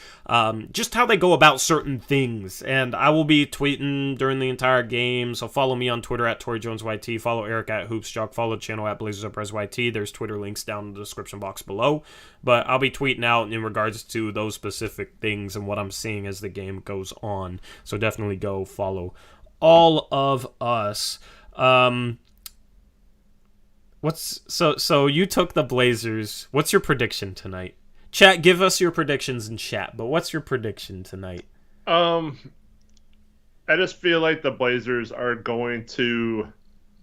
just how they go about certain things. And I will be tweeting during the entire game, so follow me on Twitter at ToryJonesYT, follow Eric at HoopsJock, follow the channel at Blazers Uprise YT. There's Twitter links down in the description box below, but I'll be tweeting out in regards to those specific things and what I'm seeing as the game goes on, so definitely go follow all of us. So you took the Blazers. What's your prediction tonight? Chat, give us your predictions in chat, but what's your prediction tonight? I just feel like the Blazers are going to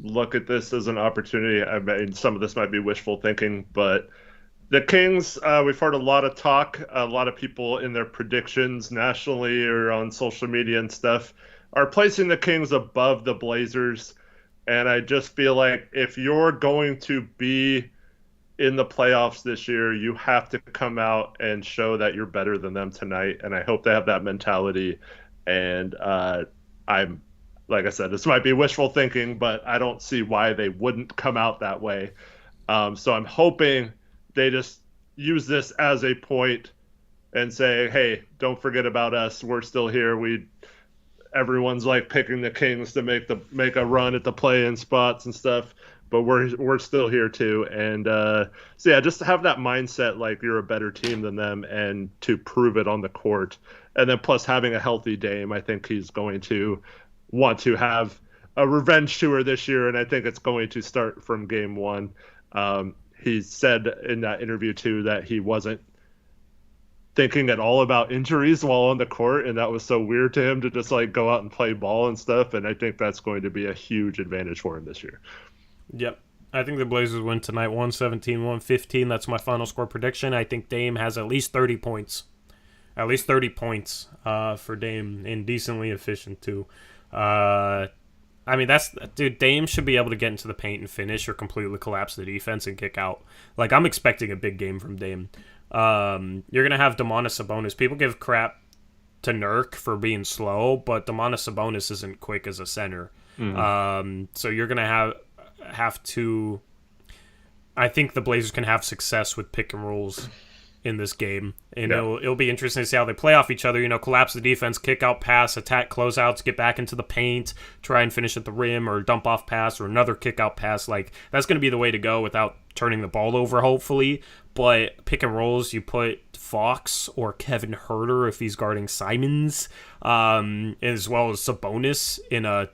look at this as an opportunity. I mean, some of this might be wishful thinking, but the Kings, we've heard a lot of talk, a lot of people in their predictions nationally or on social media and stuff are placing the Kings above the Blazers. And I just feel like if you're going to be in the playoffs this year, you have to come out and show that you're better than them tonight. And I hope they have that mentality. And I'm, like I said, this might be wishful thinking, but I don't see why they wouldn't come out that way. So I'm hoping they just use this as a point and say, hey, don't forget about us. We're still here. Everyone's like picking the Kings to make a run at the play-in spots and stuff, but we're still here too. And so yeah, just to have that mindset like you're a better team than them and to prove it on the court. And then plus having a healthy Dame, I think he's going to want to have a revenge tour this year, and I think it's going to start from game one. He said in that interview too that he wasn't thinking at all about injuries while on the court, and that was so weird to him to just like go out and play ball and stuff. And I think that's going to be a huge advantage for him this year. Yep. I think the Blazers win tonight 117-115. That's my final score prediction. I think Dame has at least 30 points. At least 30 points for Dame, and decently efficient too. I mean, dude, Dame should be able to get into the paint and finish or completely collapse the defense and kick out. Like, I'm expecting a big game from Dame. You're going to have Domantas Sabonis. People give crap to Nurk for being slow, but Domantas Sabonis isn't quick as a center. So you're going to have to... I think the Blazers can have success with pick and rolls in this game. And it'll be interesting to see how they play off each other. Collapse the defense, kick out pass, attack closeouts, get back into the paint, try and finish at the rim, or dump off pass, or another kick out pass. Like, that's going to be the way to go without turning the ball over, hopefully. But pick and rolls, you put Fox or Kevin Huerter if he's guarding Simons, as well as Sabonis in a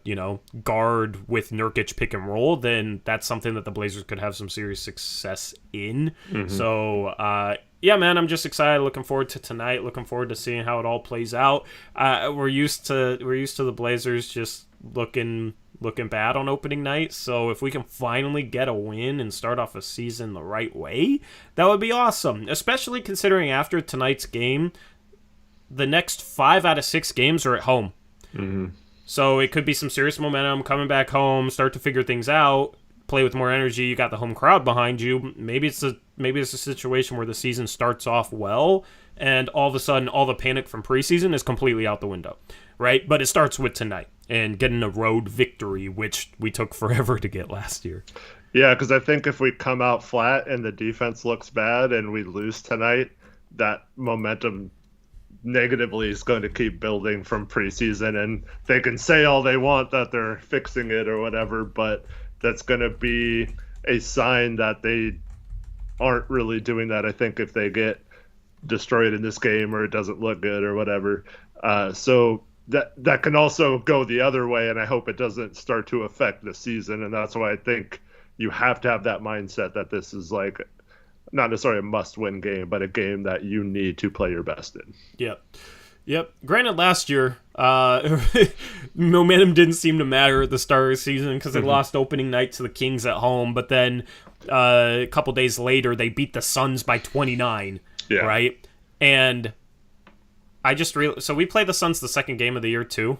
guard with Nurkic pick and roll, then that's something that the Blazers could have some serious success in. So yeah, man, I'm just excited. Looking forward to tonight. Looking forward to seeing how it all plays out. We're used to the Blazers just looking bad on opening night. So if we can finally get a win and start off a season the right way, that would be awesome. Especially considering after tonight's game, the next 5 out of 6 games are at home. So it could be some serious momentum coming back home, start to figure things out, play with more energy. You got the home crowd behind you. Maybe it's a situation where the season starts off well, and all of a sudden all the panic from preseason is completely out the window, right? But it starts with tonight and getting a road victory, which we took forever to get last year. Yeah, because I think if we come out flat and the defense looks bad and we lose tonight, that momentum negatively is going to keep building from preseason, and they can say all they want that they're fixing it or whatever, but that's going to be a sign that they aren't really doing that, I think, if they get destroyed in this game or it doesn't look good or whatever. So that can also go the other way, and I hope it doesn't start to affect the season. And that's why I think you have to have that mindset that this is like not necessarily a must-win game, but a game that you need to play your best in. Yep. Granted, last year, momentum didn't seem to matter at the start of the season because they lost opening night to the Kings at home, but then a couple days later, they beat the Suns by 29, right? And I just so we play the Suns the second game of the year too.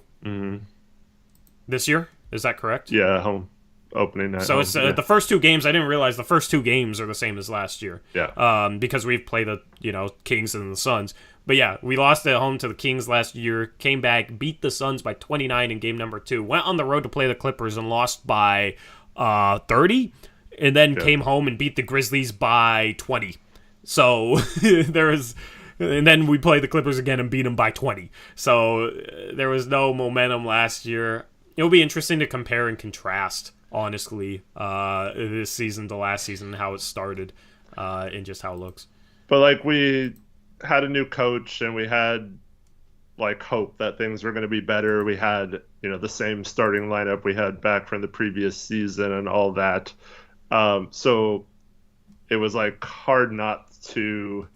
This year, is that correct? Yeah, home opening night. So it's the first 2 games. I didn't realize the first 2 games are the same as last year. Because we've played the Kings and the Suns. But yeah, we lost at home to the Kings last year. Came back, beat the Suns by 29 in game number 2. Went on the road to play the Clippers and lost by 30, and then came home and beat the Grizzlies by 20. So there was. And then we played the Clippers again and beat them by 20. So there was no momentum last year. It'll be interesting to compare and contrast, honestly, this season to last season, how it started and just how it looks. But like we had a new coach and we had like hope that things were going to be better. We had, the same starting lineup we had back from the previous season and all that. So it was like hard not to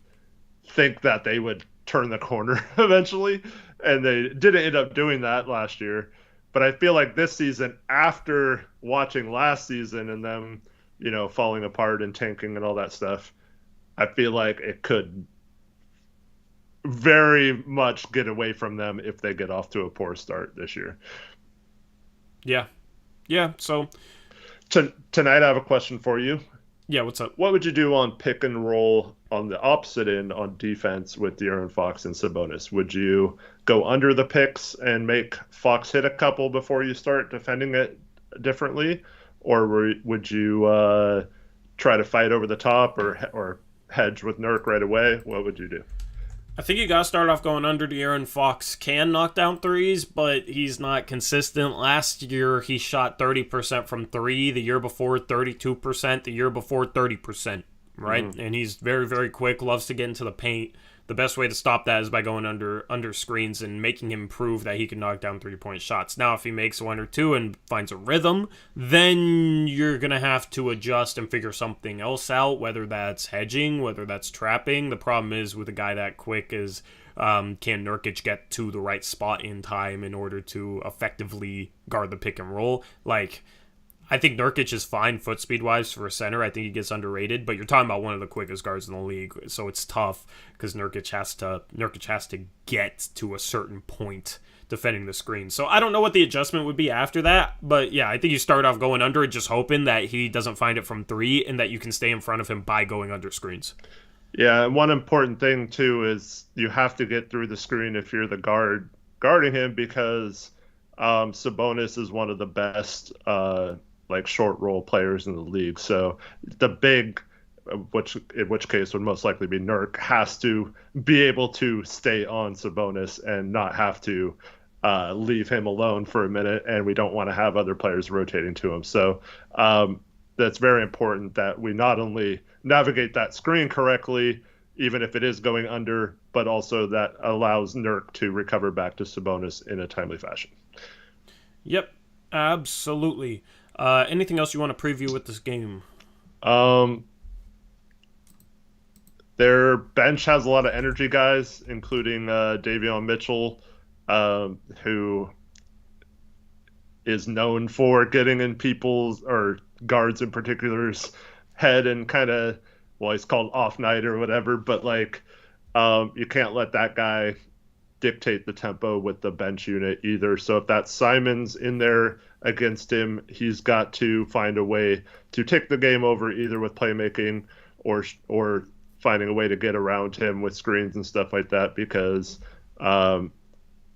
think that they would turn the corner eventually, and they didn't end up doing that last year. But I feel like this season, after watching last season and them, falling apart and tanking and all that stuff, I feel like it could very much get away from them if they get off to a poor start this year. Yeah. So tonight I have a question for you. Yeah, what's up? What would you do on pick and roll on the opposite end on defense with De'Aaron Fox and Sabonis? Would you go under the picks and make Fox hit a couple before you start defending it differently, or would you try to fight over the top or hedge with Nurk right away? What would you do? I think you got to start off going under. De'Aaron Fox can knock down threes, but he's not consistent. Last year, he shot 30% from three. The year before, 32%. The year before, 30%. Right? Mm-hmm. And he's very, very quick, loves to get into the paint. The best way to stop that is by going under screens and making him prove that he can knock down 3-point shots. Now, if he makes one or two and finds a rhythm, then you're going to have to adjust and figure something else out, whether that's hedging, whether that's trapping. The problem is with a guy that quick is can Nurkic get to the right spot in time in order to effectively guard the pick and roll? Like, I think Nurkic is fine foot speed wise for a center. I think he gets underrated, but you're talking about one of the quickest guards in the league, so it's tough because Nurkic has to get to a certain point defending the screen. So I don't know what the adjustment would be after that, but yeah, I think you start off going under it, just hoping that he doesn't find it from three and that you can stay in front of him by going under screens. Yeah, and one important thing too is you have to get through the screen if you're the guard guarding him, because Sabonis is one of the best like short roll players in the league. So the big, in which case would most likely be Nurk, has to be able to stay on Sabonis and not have to leave him alone for a minute. And we don't want to have other players rotating to him. So that's very important that we not only navigate that screen correctly, even if it is going under, but also that allows Nurk to recover back to Sabonis in a timely fashion. Yep, absolutely. Anything else you want to preview with this game? Their bench has a lot of energy guys, including Davion Mitchell, who is known for getting in people's, or guards in particular's, head and kind of, well, he's called off night or whatever, but like you can't let that guy dictate the tempo with the bench unit either. So if that's Simons in there against him, he's got to find a way to take the game over, either with playmaking or finding a way to get around him with screens and stuff like that, because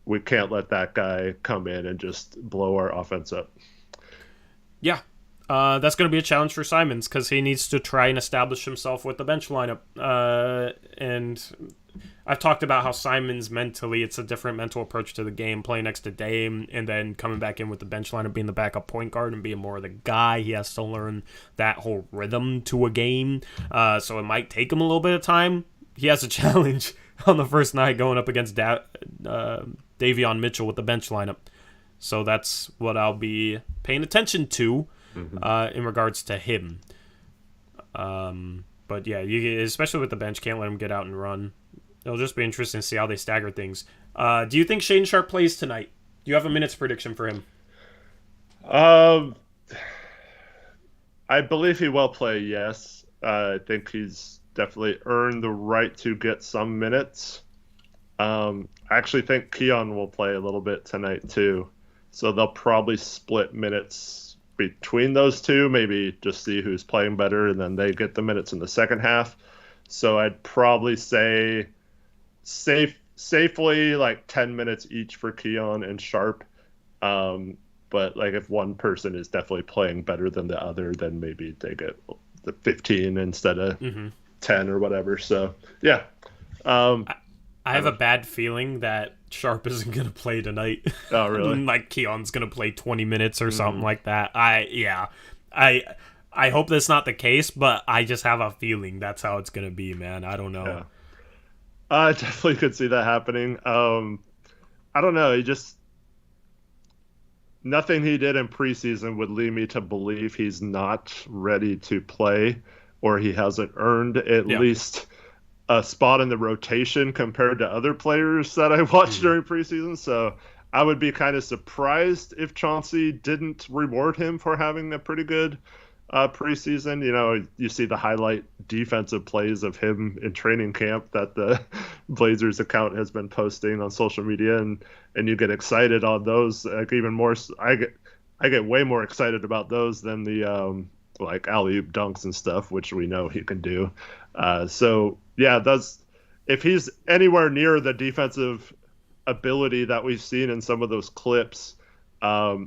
we can't let that guy come in and just blow our offense up. Yeah. That's going to be a challenge for Simons because he needs to try and establish himself with the bench lineup. And I've talked about how Simons mentally, it's a different mental approach to the game, playing next to Dame and then coming back in with the bench lineup, being the backup point guard and being more of the guy. He has to learn that whole rhythm to a game. So it might take him a little bit of time. He has a challenge on the first night going up against Davion Mitchell with the bench lineup. So that's what I'll be paying attention to in regards to him. But yeah, especially with the bench, can't let him get out and run. It'll just be interesting to see how they stagger things. Do you think Shaedon Sharpe plays tonight? Do you have a minutes prediction for him? I believe he will play, yes. I think he's definitely earned the right to get some minutes. I actually think Keon will play a little bit tonight too. So they'll probably split minutes between those two, maybe just see who's playing better, and then they get the minutes in the second half. So I'd probably say safely like 10 minutes each for Keon and Sharpe. But like if one person is definitely playing better than the other, then maybe they get the 15 instead of 10 or whatever. So yeah. I have a bad feeling that Sharpe isn't going to play tonight. Oh, really? Like Keon's going to play 20 minutes or something like that. I hope that's not the case, but I just have a feeling that's how it's going to be, man. I don't know. Yeah. I definitely could see that happening. I don't know. Nothing he did in preseason would lead me to believe he's not ready to play, or he hasn't earned at least a spot in the rotation compared to other players that I watched during preseason. So I would be kind of surprised if Chauncey didn't reward him for having a pretty good preseason. You know, you see the highlight defensive plays of him in training camp that the Blazers account has been posting on social media, and you get excited on those. Like even more, I get way more excited about those than the like alley-oop dunks and stuff, which we know he can do. So yeah, if he's anywhere near the defensive ability that we've seen in some of those clips, I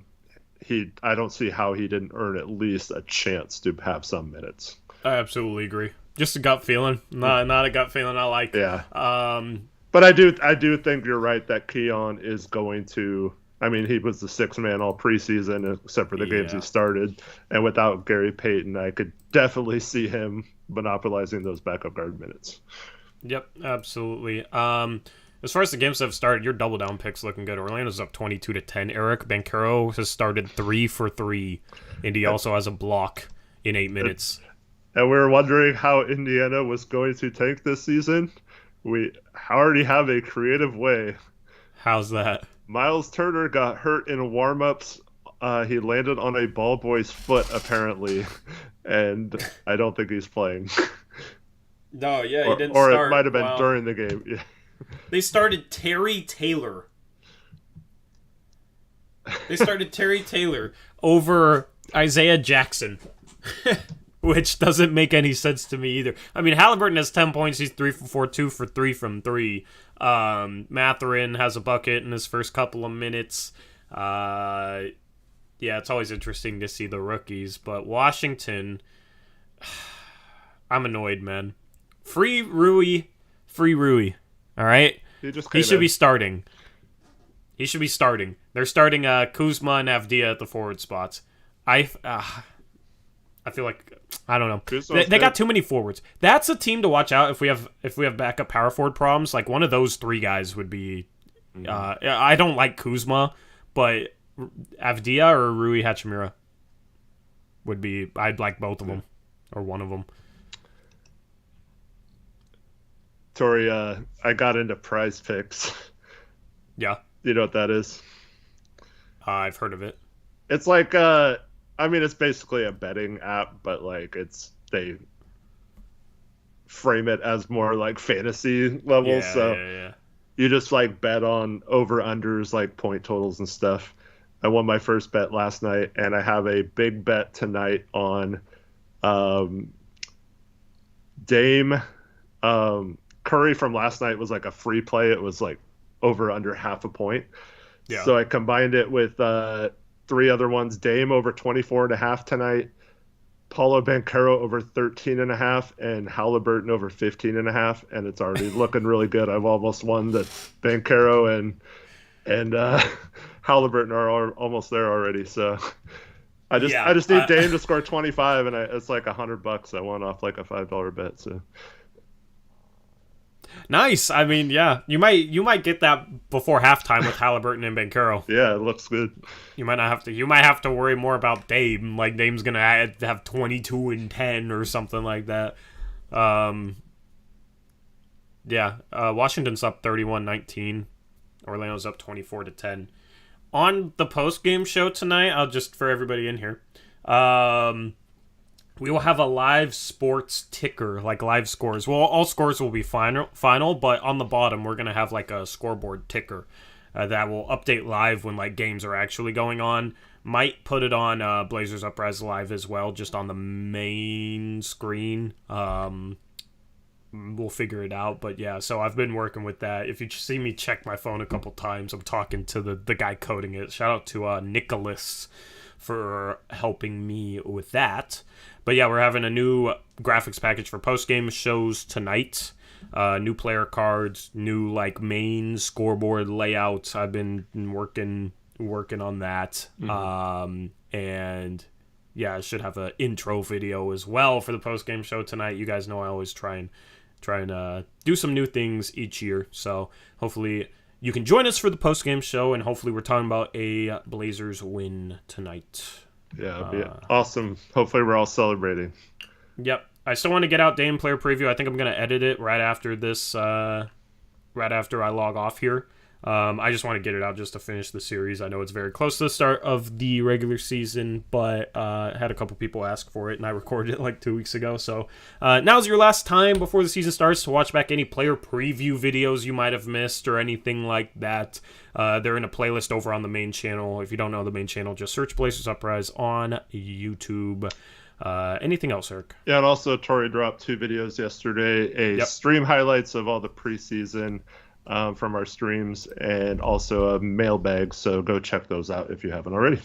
don't see how he didn't earn at least a chance to have some minutes. I absolutely agree. Just a gut feeling, not a gut feeling I like. Yeah. But I do think you're right that Keon is going to. I mean, he was the sixth man all preseason, except for the games he started. And without Gary Payton, I could definitely see him monopolizing those backup guard minutes. Yep, absolutely. As far as the games that have started, your double down pick's looking good. Orlando's up 22-10. Eric Banchero has started 3 for 3, and he also has a block in 8 minutes. And we were wondering how Indiana was going to tank this season. We already have a creative way. How's that? Miles Turner got hurt in warm-ups. He landed on a ball boy's foot, apparently, and I don't think he's playing. No, yeah, he didn't or start. Or it might have been during the game. Yeah. They started Terry Taylor. Over Isaiah Jackson, which doesn't make any sense to me either. I mean, Halliburton has 10 points. He's 3 for 4, 2 for 3 from 3. Mathurin has a bucket in his first couple of minutes. Yeah, it's always interesting to see the rookies, but Washington, I'm annoyed, man. Free Rui. All right, he should be starting. They're starting Kuzma and Avdia at the forward spots. I feel like I don't know. They got too many forwards. That's a team to watch out if we have backup power forward problems. Like one of those 3 guys would be. I don't like Kuzma, but Avdia or Rui Hachimura would be. I'd like both of them or one of them. Tori, I got into Prize Picks. Yeah. You know what that is? I've heard of it. It's like, it's basically a betting app, but like they frame it as more like fantasy level. You just like bet on over-unders, like point totals and stuff. I won my first bet last night, and I have a big bet tonight on Dame. Curry from last night was like a free play. It was like over under half a point. Yeah. So I combined it with 3 other ones. Dame over 24.5 tonight. Paulo Banchero over 13.5 and Halliburton over 15.5. And it's already looking really good. I've almost won the Banchero and Halliburton are almost there already. So I just need Dame to score 25 and it's like $100. I won off like a $5 bet. So. Nice. I mean, yeah, you might get that before halftime with Halliburton and Banchero. Yeah, it looks good. You might have to worry more about Dame. Like Dame's gonna have 22 and 10 or something like that. Washington's up 31-19. Orlando's up 24-10. On the post game show tonight, I'll just for everybody in here. We will have a live sports ticker, like live scores. Well, all scores will be final, but on the bottom, we're going to have like a scoreboard ticker that will update live when like games are actually going on. Might put it on Blazers Uprise Live as well, just on the main screen. We'll figure it out, but yeah, so I've been working with that. If you see me check my phone a couple times, I'm talking to the guy coding it. Shout out to Nicholas for helping me with that. But yeah, we're having a new graphics package for post-game shows tonight. New player cards, new like main scoreboard layouts. I've been working on that. Mm-hmm. And yeah, I should have an intro video as well for the post-game show tonight. You guys know I always try and do some new things each year. So hopefully you can join us for the post-game show, and hopefully we're talking about a Blazers win tonight. Yeah, it'd be awesome. Hopefully we're all celebrating. Yep. I still want to get out Dame player preview. I think I'm going to edit it right after this, right after I log off here. I just want to get it out just to finish the series. I know it's very close to the start of the regular season, but I had a couple people ask for it, and I recorded it like 2 weeks ago. So now's your last time before the season starts to watch back any player preview videos you might have missed or anything like that. They're in a playlist over on the main channel. If you don't know the main channel, just search Blazers Uprise on YouTube. Anything else, Eric? Yeah, and also Tori dropped 2 videos yesterday, a stream highlights of all the preseason from our streams, and also a mailbag, so go check those out if you haven't already.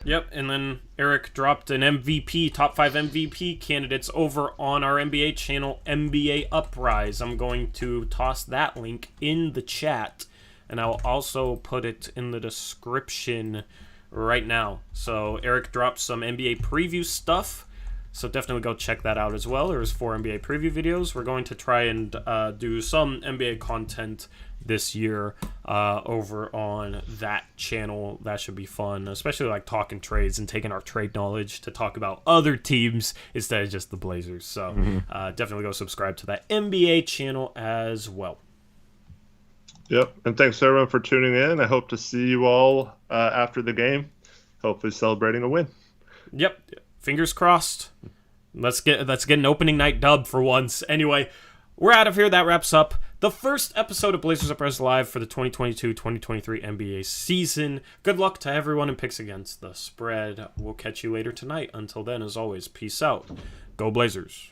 Yep, and then Eric dropped an MVP, top 5 MVP candidates over on our NBA channel, NBA Uprise. I'm going to toss that link in the chat, and I'll also put it in the description right now. So Eric dropped some NBA preview stuff, so definitely go check that out as well. There's 4 NBA preview videos. We're going to try and do some NBA content this year over on that channel. That should be fun, especially like talking trades and taking our trade knowledge to talk about other teams instead of just the Blazers. So definitely go subscribe to that NBA channel as well. Yep, and thanks everyone for tuning in. I hope to see you all after the game, hopefully celebrating a win. Yep, fingers crossed. Let's get an opening night dub for once. Anyway, we're out of here. That wraps up the first episode of Blazers Uprise Live for the 2022-2023 NBA season. Good luck to everyone in picks against the spread. We'll catch you later tonight. Until then, as always, peace out. Go Blazers.